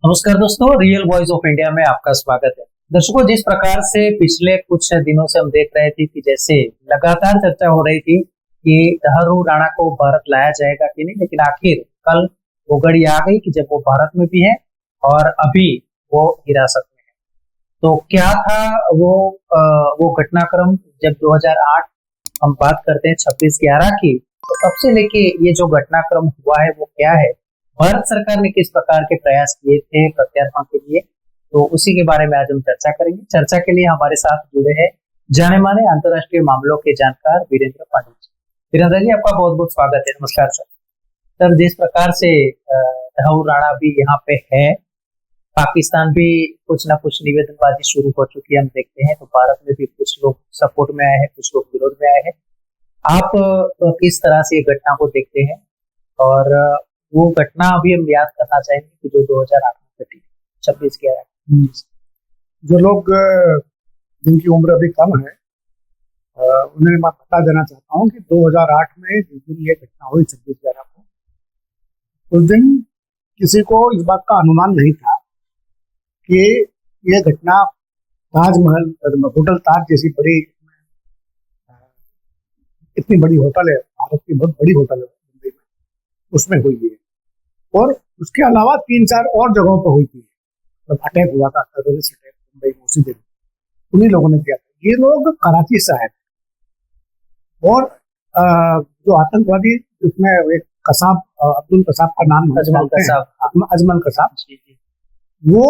नमस्कार दोस्तों, real voice of India में आपका स्वागत है। दर्शकों, जिस प्रकार से पिछले कुछ दिनों से हम देख रहे थे कि जैसे लगातार चर्चा हो रही थी कि तहरू राणा को भारत लाया जाएगा कि नहीं, लेकिन आखिर कल वो घड़ी आ गई कि जब वो भारत में भी है और अभी वो हिरासत में है। तो क्या था वो घटनाक्रम जब 2008 हम बात करते हैं 26/11 की, तो तब से लेके ये जो घटनाक्रम हुआ है वो क्या है, भारत सरकार ने किस प्रकार के प्रयास किए थे प्रत्यार्पण के लिए, तो उसी के बारे में आज हम चर्चा करेंगे। चर्चा के लिए हमारे साथ जुड़े हैं जाने माने अंतर्राष्ट्रीय मामलों के जानकार वीरेंद्र पांडे जी। वीरेंद्र जी, आपका बहुत बहुत स्वागत है। नमस्कार सर। सर, जिस प्रकार से तहरू राणा भी यहाँ पे है, पाकिस्तान भी कुछ ना कुछ निवेदनबाजी शुरू हो चुकी है, हम देखते हैं। तो भारत में भी कुछ लोग सपोर्ट में आए हैं, कुछ लोग विरोध में आए हैं। आप किस तरह से ये घटना को देखते हैं, और वो घटना अभी हम याद करना चाहेंगे कि जो 2008 में घटी, 26/11। जो लोग जिनकी उम्र अभी कम है, उन्हें मैं बता देना चाहता हूँ कि 2008 में जिस दिन ये घटना हुई 26/11 को, उस दिन किसी को इस बात का अनुमान नहीं था कि ये घटना ताजमहल होटल ताज जैसी बड़ी इतनी बड़ी होटल है, भारत की बहुत बड़ी होटल है मुंबई में, उसमें हुई है। और उसके अलावा 3-4 और जगहों पर हुई थी। मतलब अटैक हुआ था, टेररिस्ट अटैक मुंबई में उसी दिन उन्हीं लोगों ने किया था। ये लोग कराची से आए थे और जो आतंकवादी, उसमें एक कसाब, अब्दुल कसाब का नाम अजमल कसाब, वो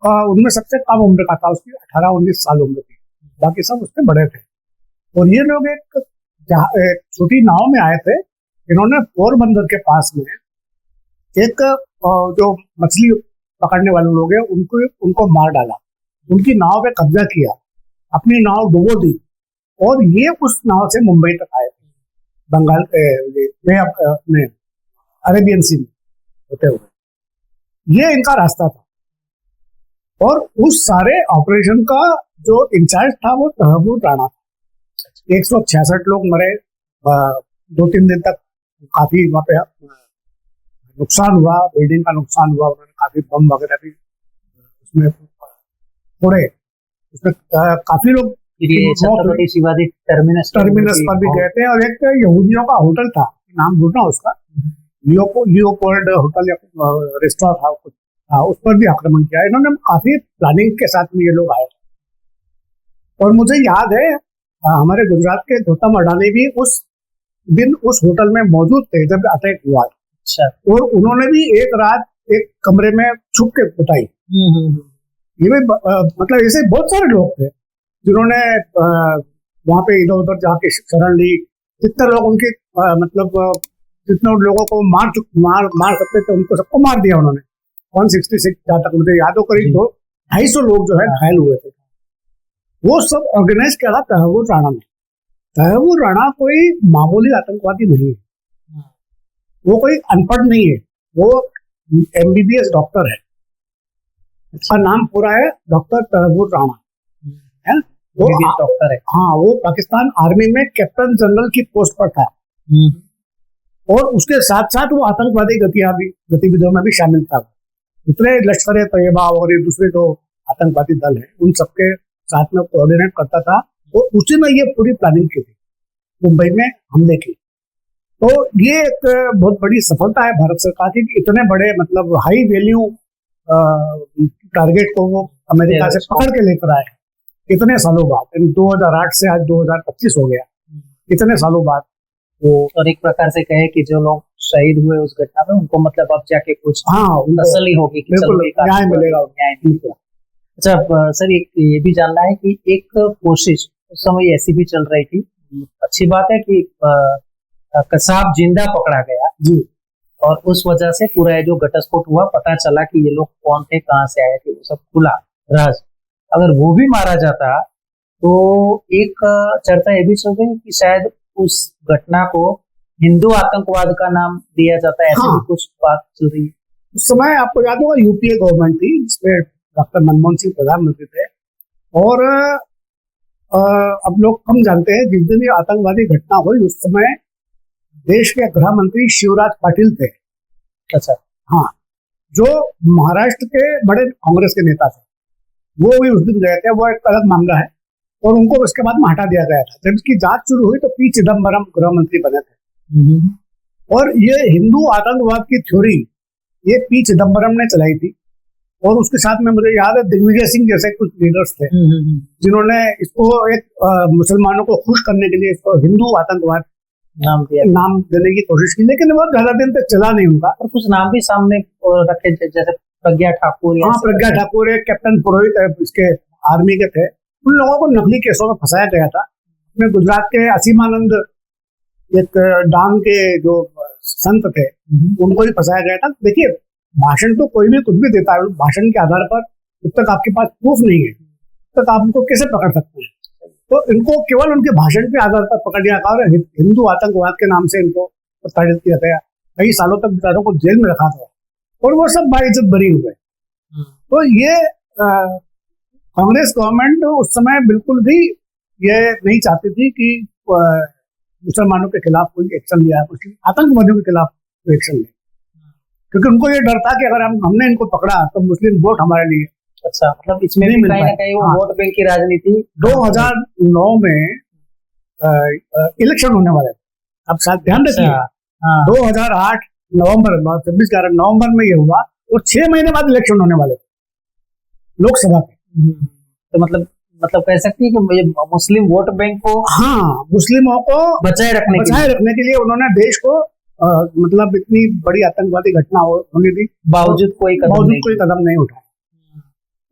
उनमें सबसे कम उम्र का था, उसकी 18-19 साल उम्र थी, बाकी सब उससे बड़े थे। और ये लोग एक छोटी नाव में आए थे। इन्होंने पोरबंदर के पास में एक जो मछली पकड़ने वाले लोग हैं उनको मार डाला, उनकी नाव पे कब्जा किया, अपनी नाव डुबो दी, और ये उस नाव से मुंबई तक आए थे, बंगाल में अरेबियन सी में होते हुए। ये इनका रास्ता था। और उस सारे ऑपरेशन का जो इंचार्ज था वो तहरू राणा था। 166 लोग मरे। 2-3 दिन तक काफी वहां पे नुकसान हुआ, बिल्डिंग का नुकसान हुआ। उन्होंने काफी बम वगैरह भी उसमें फोड़े। उसमें काफी लोग छत्रपति शिवाजी टर्मिनस पर भी गए थे। और एक यहूदियों का होटल था, नाम भूल रहा उसका, लियोपोल्ड होटल या रेस्टोरेंट था कुछ, उस पर भी आक्रमण किया। इन्होंने काफी प्लानिंग के साथ में ये लोग आए थे। और मुझे याद है हमारे गुजरात के गौतम अडानी भी उस दिन उस होटल में मौजूद थे जब अटैक हुआ। अच्छा। और उन्होंने भी एक रात एक कमरे में छुप के बिताई। ये भी मतलब ऐसे बहुत सारे लोग थे जिन्होंने वहां पे इधर उधर जाके शरण ली। जितने लोग उनके मतलब जितने लोगों को मार सकते थे उनको सबको मार दिया उन्होंने। 166 जहाँ तक मुझे याद हो, करीब 250 लोग जो है घायल हुए थे। वो सब ऑर्गेनाइज किया था तहरू राणा ने। तहरू राणा कोई मामूली आतंकवादी नहीं है, वो कोई अनपढ़ नहीं है, वो MBBS डॉक्टर है। उसका नाम पूरा है डॉक्टर तहरू राणा, है वो डॉक्टर है। हाँ, वो पाकिस्तान आर्मी में कैप्टन जनरल की पोस्ट पर था। और उसके साथ साथ वो आतंकवादी गतिविधियों में भी शामिल था। जितने लश्कर-ए-तैयबा और ये दूसरे जो आतंकवादी दल है उन सबके साथ में कोऑर्डिनेट करता था। तो उसी में ये पूरी प्लानिंग की थी मुंबई में हमले की। तो ये एक बहुत बड़ी सफलता है भारत सरकार की कि इतने बड़े मतलब हाई वैल्यू टारगेट को वो अमेरिका से पकड़ के लेकर आए इतने सालों बाद। 2008 से आज 2025 हो गया, इतने सालों बाद वो। और एक प्रकार से कहे कि जो लोग शहीद हुए उस घटना में, उनको मतलब अब जाके कुछ तसल्ली होगी कि न्याय मिलेगा। अच्छा सर, ये भी जानना है कि एक कोशिश उस समय ऐसी भी चल रही थी, अच्छी बात है कि कसाब जिंदा पकड़ा गया जी, और उस वजह से पूरा जो घटस्फोट हुआ, पता चला कि ये लोग कौन थे, कहाँ से आए थे, वो सब खुला राज। अगर वो भी मारा जाता तो एक चर्चा ये भी चल रही कि शायद उस घटना को हिंदू आतंकवाद का नाम दिया जाता है, ऐसे भी कुछ बात चल रही है। उस समय आपको याद होगा UPA गवर्नमेंट थी जिसमें डॉक्टर मनमोहन सिंह प्रधानमंत्री थे। और अब लोग कम जानते हैं, जिस दिन ये आतंकवादी घटना हुई उस समय देश के गृह मंत्री शिवराज पाटिल थे। अच्छा। हाँ, जो महाराष्ट्र के बड़े कांग्रेस के नेता थे वो भी उस दिन गए थे, वो एक अलग मामला है, और उनको उसके बाद में हटा दिया गया था। जब इसकी जांच शुरू हुई तो पी चिदम्बरम गृह मंत्री बने थे, और ये हिंदू आतंकवाद की थ्योरी ये पी चिदम्बरम ने चलाई थी, और उसके साथ में मुझे याद है दिग्विजय सिंह जैसे कुछ लीडर्स थे जिन्होंने इसको एक मुसलमानों को खुश करने के लिए इसको हिंदू आतंकवाद नाम देने की कोशिश की, लेकिन वो ज्यादा दिन तक चला नहीं उनका। और कुछ नाम भी सामने रखे जैसे प्रज्ञा ठाकुर। हाँ, प्रज्ञा ठाकुर है, कैप्टन पुरोहित इसके आर्मी के थे, उन लोगों को नकली केसों में फंसाया गया था। उसमें गुजरात के असीमानंद एक डांग के जो संत थे उनको भी फंसाया गया था। देखिए, भाषण तो कोई भी कुछ भी देता है, भाषण के आधार पर जब तक आपके पास प्रूफ नहीं है तब तक आप उनको कैसे पकड़ सकते हैं। तो इनको केवल उनके भाषण के आधार पर पकड़ लिया गया और हिंदू आतंकवाद के नाम से इनको प्रताड़ित किया गया। कई सालों तक बेचारों को जेल में रखा गया और वो सब बाइज्जत बरी हुए। तो ये कांग्रेस गवर्नमेंट उस समय बिल्कुल भी ये नहीं चाहती थी कि मुसलमानों के खिलाफ कोई एक्शन लिया, आतंकवादियों के खिलाफ कोई एक्शन लिया, क्योंकि उनको ये डर था कि अगर हमने इनको पकड़ा तो मुस्लिम वोट हमारे लिए। अच्छा, मतलब इसमें भी कहीं ना कहीं वो वोट बैंक की राजनीति। 2009 में इलेक्शन होने वाले थे, अब साथ ध्यान रखिए। 2008 नवंबर 26 नवंबर में ये हुआ और 6 महीने बाद इलेक्शन होने वाले थे लोकसभा के। तो मतलब कह सकती है कि मुस्लिम वोट बैंक को, हाँ, मुस्लिमों को बचाए रखने के लिए उन्होंने देश को मतलब इतनी बड़ी आतंकवादी घटना होने दी, बावजूद कोई कदम नहीं उठाया।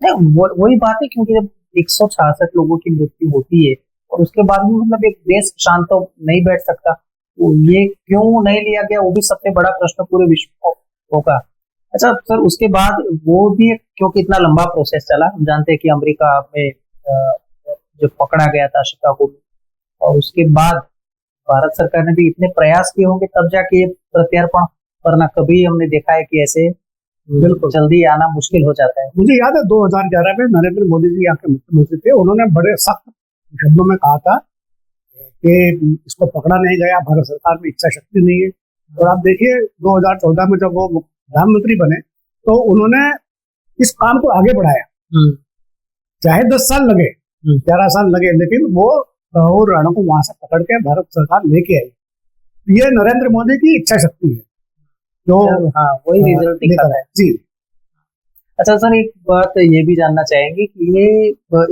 वही बात है, क्योंकि जब 166 लोगों की मृत्यु होती है और उसके बाद भी मतलब एक देश शांत तो नहीं बैठ सकता, तो ये क्यों नहीं लिया गया, वो भी सबसे बड़ा प्रश्न पूरे विश्व होगा। अच्छा सर, उसके बाद वो भी क्योंकि इतना लंबा प्रोसेस चला, हम जानते हैं कि अमेरिका में जो पकड़ा गया था शिकागो में, और उसके बाद भारत सरकार ने भी इतने प्रयास किए होंगे तब जाके ये प्रत्यार्पण, वरना कभी हमने देखा है कि ऐसे बिल्कुल जल्दी आना मुश्किल हो जाता है। मुझे याद है 2011 में नरेंद्र मोदी जी यहाँ के मुख्यमंत्री थे, उन्होंने बड़े सख्त शब्दों में कहा था कि इसको पकड़ा नहीं गया, भारत सरकार में इच्छा शक्ति नहीं है। और आप देखिए 2014 में जब वो प्रधानमंत्री बने तो उन्होंने इस काम को आगे बढ़ाया, चाहे 10 साल लगे, 11 साल लगे, लेकिन वो राहुल राणा को वहां से पकड़ के भारत सरकार लेके आई। ये नरेंद्र मोदी की इच्छा शक्ति है जो वही रिजल्ट दिखाता है जी। अच्छा सर, एक बात ये भी जानना चाहेंगे कि ये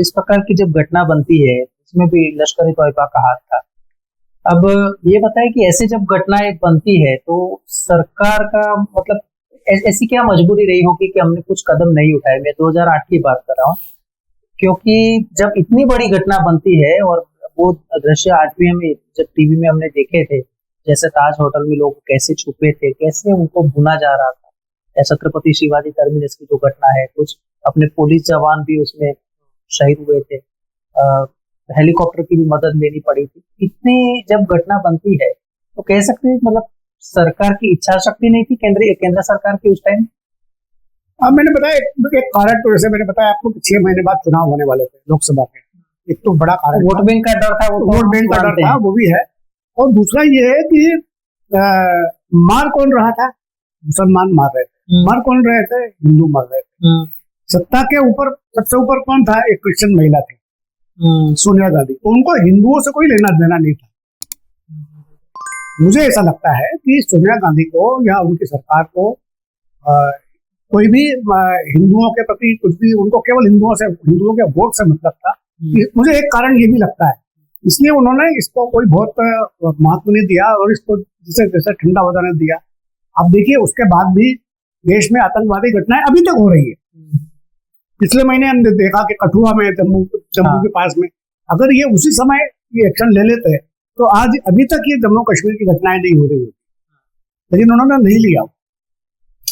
इस प्रकार की जब घटना बनती है इसमें भी लश्कर-ए तोयबा का हाथ था। अब ये बताएं कि ऐसे जब घटनाएं बनती है तो सरकार का मतलब ऐसी क्या मजबूरी रही होगी कि हमने कुछ कदम नहीं उठाए। मैं 2008 की बात कर रहा हूँ, क्योंकि जब इतनी बड़ी घटना बनती है, और वो दृश्य आज भी हमें जब टीवी में हमने देखे थे, जैसे ताज होटल में लोग कैसे छुपे थे, कैसे उनको भुना जा रहा था, या छत्रपति शिवाजी टर्मिनस की जो घटना है, कुछ अपने पुलिस जवान भी उसमें शहीद हुए थे, हेलीकॉप्टर की भी मदद लेनी पड़ी थी। इतनी जब घटना बनती है तो कह सकते हैं मतलब सरकार की इच्छा शक्ति नहीं थी केंद्र सरकार की उस टाइम। अब मैंने बताया एक कारण, तो जैसे मैंने बताया आपको 6 महीने बाद चुनाव होने वाले थे लोकसभा के, एक तो बड़ा कारण वोट बैंक का डर था, वोट बैंक का डर था, वो भी है। और दूसरा ये है कि मार कौन रहा था, मुसलमान मार रहे थे, मार कौन रहे थे, हिंदू मार रहे थे। सत्ता के ऊपर सबसे ऊपर कौन था, एक क्रिश्चियन महिला थी, सोनिया गांधी। तो उनको हिंदुओं से कोई लेना देना नहीं था। मुझे ऐसा लगता है कि सोनिया गांधी को या उनकी सरकार को कोई भी हिंदुओं के प्रति कुछ भी, उनको केवल हिंदुओं के वोट से मतलब था। मुझे एक कारण ये भी लगता है, इसलिए उन्होंने इसको कोई बहुत महत्व नहीं दिया और इसको जैसे जैसे ठंडा हो जाने दिया। अब देखिए उसके बाद भी देश में आतंकवादी घटनाएं अभी तक हो रही है। पिछले महीने हमने देखा कि कठुआ में, जम्मू के पास में, अगर ये उसी समय ये एक्शन ले लेते तो आज अभी तक ये जम्मू कश्मीर की घटनाएं नहीं हो रही, लेकिन उन्होंने नहीं लिया।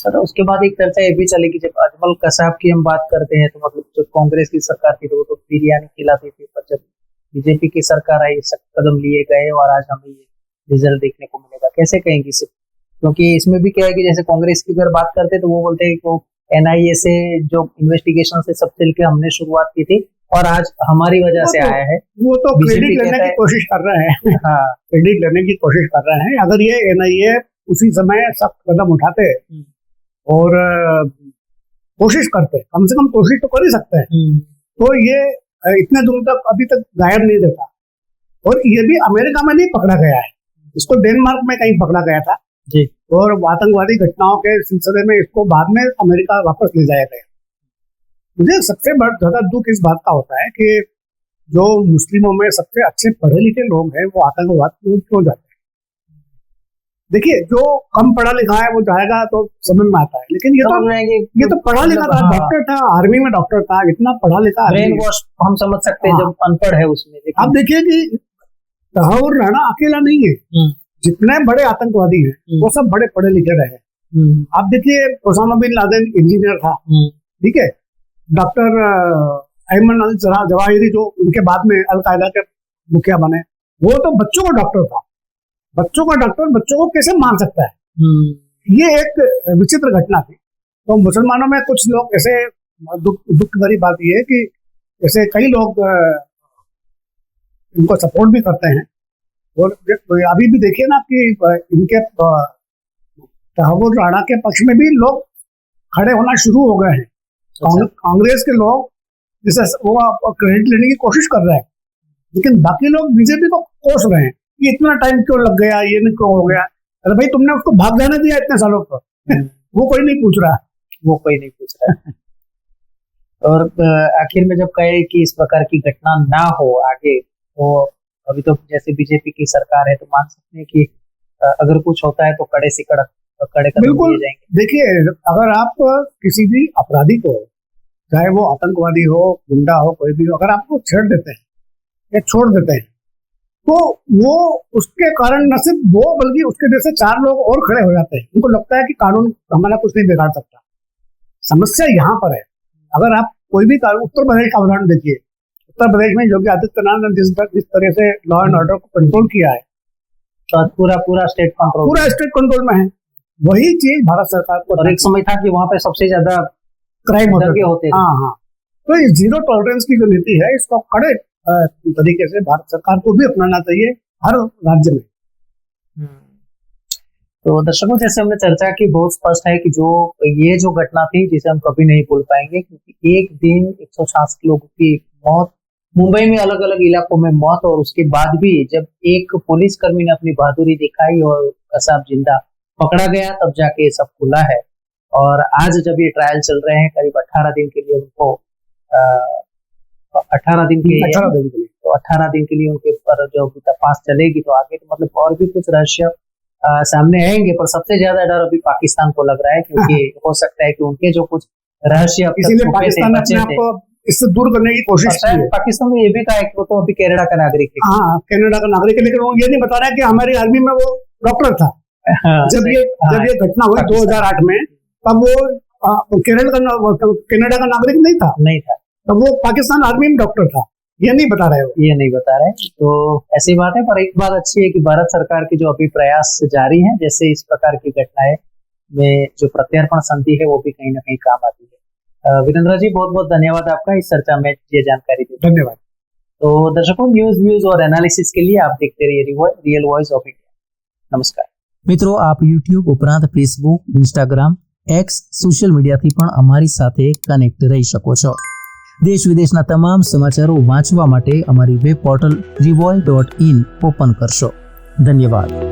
तो उसके बाद एक चर्चा ये भी चलेगी, जब अजमल कसाब की हम बात करते हैं तो मतलब जब कांग्रेस की सरकार थी तो बिरयानी खिलाती थी, पर जब बीजेपी की सरकार आई सख्त कदम लिए गए और आज हमें ये रिजल्ट देखने को मिलेगा। कैसे कहेंगे इसे, क्योंकि इसमें भी क्या है कि जैसे कांग्रेस की अगर बात करते तो वो बोलते हैं कि NIA से जो इन्वेस्टिगेशन से सब चल के हमने शुरुआत की थी और आज हमारी वजह से आया है। वो तो क्रेडिट लेने की कोशिश कर रहे हैं। हाँ, क्रेडिट लेने की कोशिश कर रहे हैं। अगर ये NIA उसी समय सख्त कदम उठाते और कोशिश करते, कम से कम कोशिश तो कर ही सकते हैं, तो ये इतने दिनों तक अभी तक गायब नहीं रहता। और ये भी अमेरिका में नहीं पकड़ा गया है, इसको डेनमार्क में कहीं पकड़ा गया था जी। और आतंकवादी घटनाओं के सिलसिले में इसको बाद में अमेरिका वापस ले जाया गया। मुझे सबसे ज्यादा दुख इस बात का होता है कि जो मुस्लिमों में सबसे अच्छे पढ़े लिखे लोग हैं वो आतंकवाद क्यों जाते हैं। देखिए, जो कम पढ़ा लिखा है वो जाएगा तो समझ में आता है, लेकिन ये तो पढ़ा लिखा था, डॉक्टर था, आर्मी में डॉक्टर था, इतना पढ़ा लिखा, ब्रेन वॉश हम समझ सकते हैं जब अनपढ़ है उसमें। आप देखिए कि तहव्वुर राणा अकेला नहीं है, जितने बड़े आतंकवादी हैं वो सब बड़े पढ़े लिखे रहे। आप देखिए, ओसामा बिन लादेन इंजीनियर था, ठीक है, डॉक्टर अयमन अल जवाहिरी जो उनके बाद में अलकायदा के मुखिया बने, वो तो बच्चों का डॉक्टर था। बच्चों का डॉक्टर बच्चों को कैसे मान सकता है? ये एक विचित्र घटना थी। तो मुसलमानों में कुछ लोग ऐसे, दुख भरी बात ये है कि ऐसे कई लोग इनको सपोर्ट भी करते हैं। और अभी भी देखिए ना कि इनके तहव्वुर राणा के पक्ष में भी लोग खड़े होना शुरू हो गए हैं। कांग्रेस के लोग जैसे वो क्रेडिट लेने की कोशिश कर रहे हैं, लेकिन बाकी लोग बीजेपी को कोस रहे हैं कि इतना टाइम क्यों लग गया, ये नहीं क्यों हो गया। अरे भाई, तुमने उसको भाग जाने दिया इतने सालों पर। वो कोई नहीं पूछ रहा। और आखिर में जब कहे कि इस प्रकार की घटना ना हो आगे, तो अभी तो जैसे बीजेपी की सरकार है तो मान सकते हैं कि अगर कुछ होता है तो कड़े से कड़े कदम लिए जाएंगे। देखिए, अगर आप किसी भी अपराधी को, चाहे वो आतंकवादी हो, गुंडा हो, कोई भी हो, अगर आपको छेड़ देते हैं या छोड़ देते हैं, तो वो उसके कारण न सिर्फ वो बल्कि उसके जैसे 4 लोग और खड़े हो जाते हैं। उनको लगता है कि कानून हमारा कुछ नहीं बिगाड़ सकता। समस्या यहाँ पर है। अगर आप कोई भी उत्तर प्रदेश का उदाहरण देखिए, उत्तर प्रदेश में योगी आदित्यनाथ ने जिस तरह से लॉ एंड ऑर्डर को कंट्रोल किया है, तो पूरा स्टेट कंट्रोल में है। वही चीज भारत सरकार को, और एक समय था कि वहां पे सबसे ज्यादा क्राइम होते थे। हाँ। तो ये जीरो टॉलरेंस की जो नीति है, इसको कड़े तरीके से भारत सरकार को भी अपनाना चाहिए हर राज्य में। तो दर्शकों, जैसे हमने चर्चा की, बहुत स्पष्ट है कि ये जो घटना थी जिसे हम कभी नहीं भूल पाएंगे, क्योंकि एक दिन 166 लोगों की मौत, मुंबई में अलग अलग इलाकों में मौत, और उसके बाद भी जब एक पुलिसकर्मी ने अपनी बहादुरी दिखाई और कसाब जिंदा पकड़ा गया, तब जाके सब खुला है। और आज जब ये ट्रायल चल रहे हैं, करीब 18 दिन के लिए उनको 18 दिन के लिए तो 18 दिन के लिए उनके ऊपर जो तपास चलेगी, तो आगे तो मतलब और भी कुछ रहस्य सामने आएंगे। पर सबसे ज्यादा डर अभी पाकिस्तान को लग रहा है, क्योंकि हो सकता है कि उनके जो कुछ रहस्य इससे दूर करने की कोशिश की है। पाकिस्तान में ये भी कहा है कि वो तो अभी कनाडा का नागरिक है। हाँ, कनाडा का नागरिक है, लेकिन वो ये नहीं बता रहा है कि हमारी आर्मी में वो डॉक्टर था। जब ये घटना हुई 2008 में, तब वो कनाडा का नागरिक नहीं था, तब वो पाकिस्तान आर्मी में डॉक्टर था। ये नहीं बता रहे। तो ऐसी बात है। पर एक बात अच्छी है कि भारत सरकार के जो अभी प्रयास जारी हैं, जैसे इस प्रकार की घटनाएं में जो प्रत्यार्पण संधि है वो भी कहीं ना कहीं काम आती है। वीरेंद्र जी, बहुत बहुत धन्यवाद आपका इस चर्चा में ये जानकारी दी। धन्यवाद। तो दर्शकों, न्यूज व्यूज और एनालिसिस के लिए आप देखते रहिए रियल वॉइस ऑफ इंडिया। नमस्कार મિત્રો, આપ યુટ્યુબ ઉપરાંત ફેસબુક, ઇન્સ્ટાગ્રામ, એક્સ સોશિયલ મીડિયાથી પણ અમારી સાથે કનેક્ટ રહી શકો છો. દેશ વિદેશના તમામ સમાચારો વાંચવા માટે અમારી વેબ પોર્ટલ revoy.in ઓપન કરશો. ધન્યવાદ.